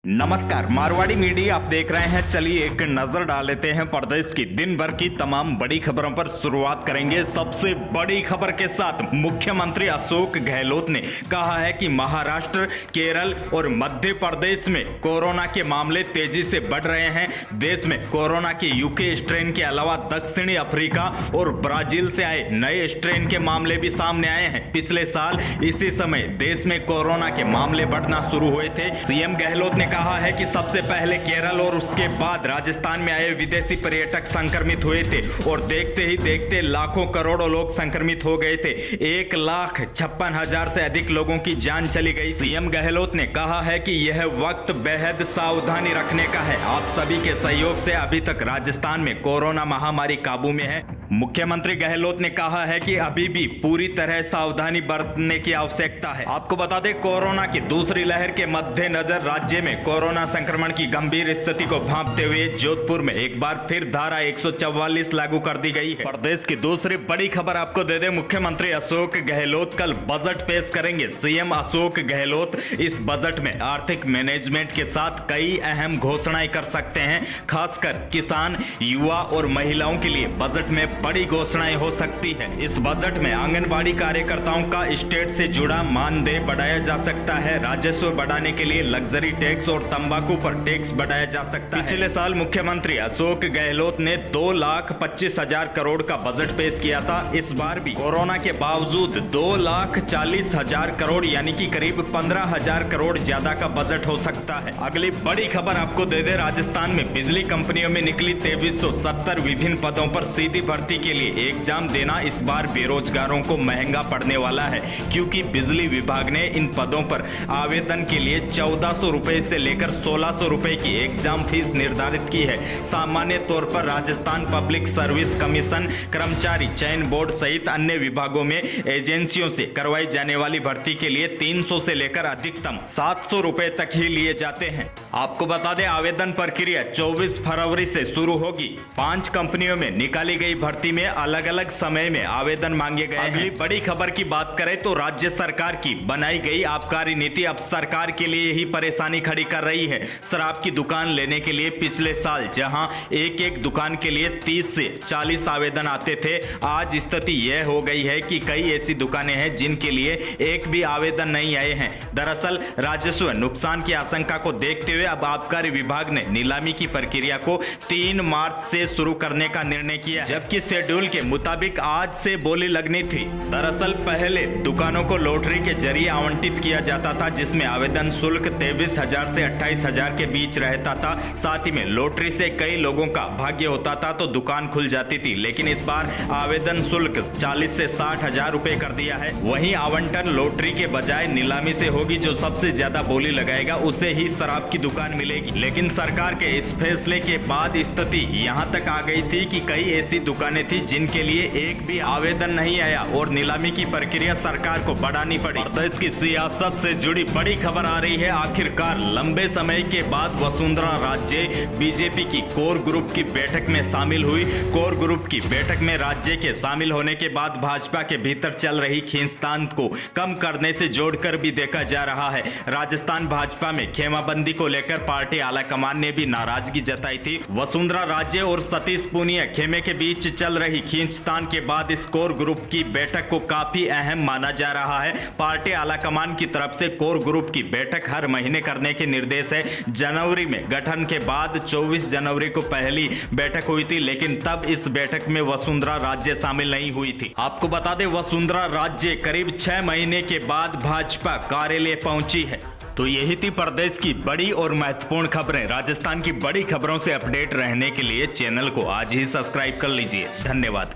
नमस्कार, मारवाड़ी मीडिया आप देख रहे हैं। चलिए एक नजर डाल लेते हैं प्रदेश की दिन भर की तमाम बड़ी खबरों पर। शुरुआत करेंगे सबसे बड़ी खबर के साथ। मुख्यमंत्री अशोक गहलोत ने कहा है कि महाराष्ट्र, केरल और मध्य प्रदेश में कोरोना के मामले तेजी से बढ़ रहे हैं। देश में कोरोना के यूके स्ट्रेन के अलावा दक्षिणी अफ्रीका और ब्राजील से आए नए स्ट्रेन के मामले भी सामने आए हैं। पिछले साल इसी समय देश में कोरोना के मामले बढ़ना शुरू हुए थे। सीएम गहलोत ने कहा है कि सबसे पहले केरल और उसके बाद राजस्थान में आए विदेशी पर्यटक संक्रमित हुए थे और देखते ही देखते लाखों करोड़ों लोग संक्रमित हो गए थे। 1,56,000 से अधिक लोगों की जान चली गई। सीएम गहलोत ने कहा है कि यह वक्त बेहद सावधानी रखने का है। आप सभी के सहयोग से अभी तक राजस्थान में कोरोना महामारी काबू में है। मुख्यमंत्री गहलोत ने कहा है कि अभी भी पूरी तरह सावधानी बरतने की आवश्यकता है। आपको बता दें, कोरोना की दूसरी लहर के मद्देनजर राज्य में कोरोना संक्रमण की गंभीर स्थिति को भांपते हुए जोधपुर में एक बार फिर धारा 144 लागू कर दी गई है। प्रदेश की दूसरी बड़ी खबर आपको दे दें, मुख्यमंत्री अशोक गहलोत कल बजट पेश करेंगे। सीएम अशोक गहलोत इस बजट में आर्थिक मैनेजमेंट के साथ कई अहम घोषणाएं कर सकते हैं। खासकर किसान, युवा और महिलाओं के लिए बजट में बड़ी घोषणाएं हो सकती है। इस बजट में आंगनबाड़ी कार्यकर्ताओं का स्टेट से जुड़ा मानदेय बढ़ाया जा सकता है। राजस्व बढ़ाने के लिए लग्जरी टैक्स और तंबाकू पर टैक्स बढ़ाया जा सकता है। पिछले साल मुख्यमंत्री अशोक गहलोत ने 2,25,000 करोड़ का बजट पेश किया था। इस बार भी कोरोना के बावजूद 2,40,000 करोड़ यानी कि करीब 15,000 करोड़ ज्यादा का बजट हो सकता है। अगली बड़ी खबर आपको दे दे, राजस्थान में बिजली कंपनियों में निकली 2370 विभिन्न पदों पर सीधी भर्ती के लिए एग्जाम देना इस बार बेरोजगारों को महंगा पड़ने वाला है, क्योंकि बिजली विभाग ने इन पदों पर आवेदन के लिए 1400 रुपए से लेकर 1600 रुपए की एग्जाम फीस निर्धारित की है। सामान्य तौर पर राजस्थान पब्लिक सर्विस कमीशन, कर्मचारी चयन बोर्ड सहित अन्य विभागों में एजेंसियों से करवाई जाने वाली भर्ती के लिए 300 से लेकर अधिकतम 700 रुपए तक ही लिए जाते हैं। आपको बता दें, आवेदन प्रक्रिया 24 फरवरी से शुरू होगी। 5 कंपनियों में निकाली गई भर्ती में अलग अलग समय में आवेदन मांगे गए हैं। अगली बड़ी खबर की बात करें तो राज्य सरकार की बनाई गई आबकारी नीति अब सरकार के लिए ही परेशानी खड़ी कर रही है। शराब की दुकान लेने के लिए पिछले साल जहां एक दुकान के लिए 30 से 40 आवेदन आते थे, आज स्थिति यह हो गई है कि कई ऐसी दुकानें हैं जिनके लिए एक भी आवेदन नहीं आए हैं। दरअसल राजस्व नुकसान की आशंका को देखते हुए अब आबकारी विभाग ने नीलामी की प्रक्रिया को 3 मार्च से शुरू करने का निर्णय किया, जबकि शेड्यूल के मुताबिक आज से बोली लगनी थी। दरअसल पहले दुकानों को लॉटरी के जरिए आवंटित किया जाता था, जिसमें आवेदन शुल्क 23,000 से 28,000 के बीच रहता था। साथ ही में लॉटरी से कई लोगों का भाग्य होता था तो दुकान खुल जाती थी, लेकिन इस बार आवेदन शुल्क 40 से 60,000 रुपए कर दिया है। वहीं आवंटन लॉटरी के बजाय नीलामी से होगी। जो सबसे ज्यादा बोली लगाएगा उसे ही शराब की दुकान मिलेगी। लेकिन सरकार के इस फैसले के बाद स्थिति यहाँ तक आ गई थी कि कई ऐसी दुकानें थी जिनके लिए एक भी आवेदन नहीं आया और नीलामी की प्रक्रिया सरकार को बढ़ानी पड़ी। प्रदेश की सियासत से जुड़ी बड़ी खबर आ रही है। आखिरकार लंबे समय के बाद वसुंधरा राजे बीजेपी की कोर ग्रुप की बैठक में शामिल हुई। कोर ग्रुप की बैठक में राज्य के शामिल होने के बाद भाजपा के भीतर चल रही खींचतान को कम करने से जोड़कर भी देखा जा रहा है। राजस्थान भाजपा में खेमाबंदी को लेकर पार्टी आलाकमान ने भी नाराजगी जताई थी। वसुंधरा राजे और सतीश पूनिया खेमे के बीच चल रही खींचतान के बाद इस कोर ग्रुप की बैठक को काफी अहम माना जा रहा है। पार्टी आलाकमान की तरफ से कोर ग्रुप की बैठक हर महीने करने के निर्देश है। जनवरी में गठन के बाद 24 जनवरी को पहली बैठक हुई थी, लेकिन तब इस बैठक में वसुंधरा राजे शामिल नहीं हुई थी। आपको बता दें, वसुंधरा राजे करीब 6 महीने के बाद भाजपा कार्यालय पहुंची है। तो यही थी प्रदेश की बड़ी और महत्वपूर्ण खबरें। राजस्थान की बड़ी खबरों से अपडेट रहने के लिए चैनल को आज ही सब्सक्राइब कर लीजिए। धन्यवाद।